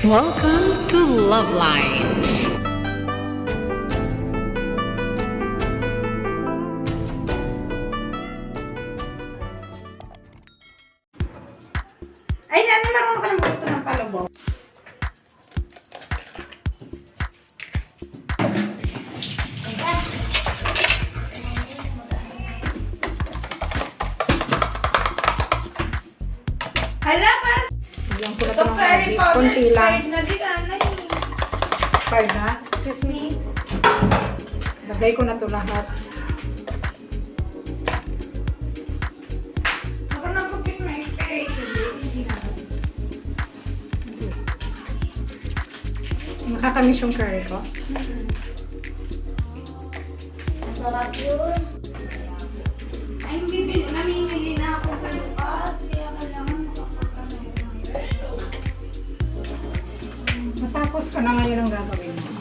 Welcome to Love Lines. Ay, naman ka ng buto ng palubog. Hala, para Bigyan ko na ito ito ng very konti. Konti lang. na din, anay. Expired na. Excuse me. Lagay ko na ito lahat. Ako na pagpit na expiration date. Hindi na. Nakakamiss yung curry ko. Sarap yun. Ay, namimili na ako sa lupas. Kaya kailangan makapagkamay ng Matapos ko na ngayon ang gagawin mo.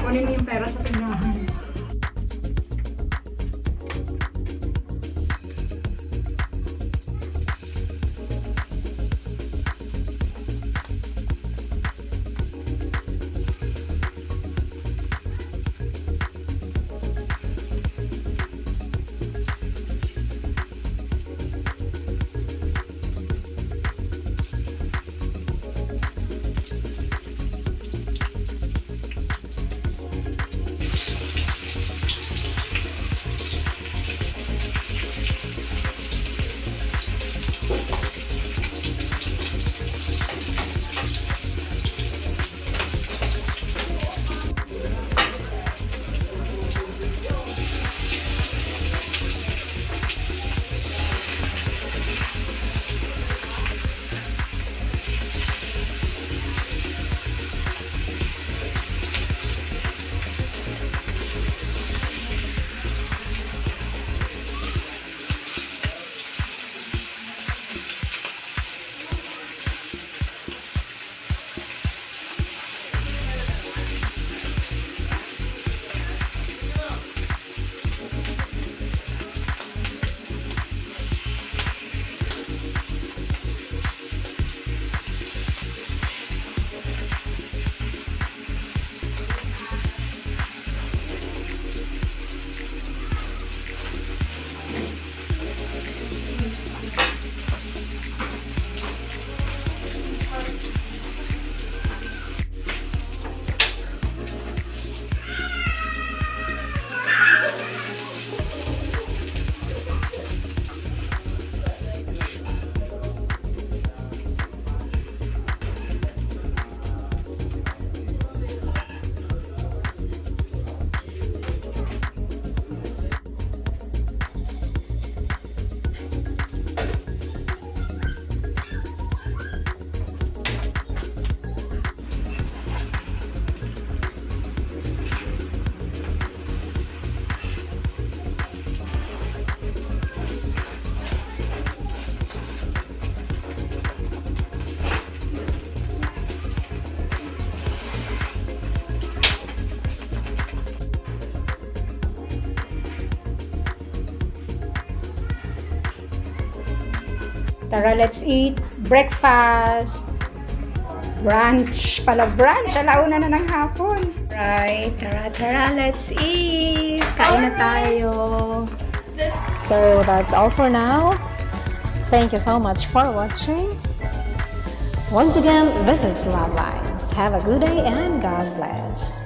Kunin mo yung pera sa tindahan. Tara, let's eat breakfast. Brunch. Pala brunch. Alauna na ng hapon. Right. Tara, let's eat. Kain na tayo. So that's all for now. Thank you so much for watching. Once again, this is Love Lines. Have a good day and God bless.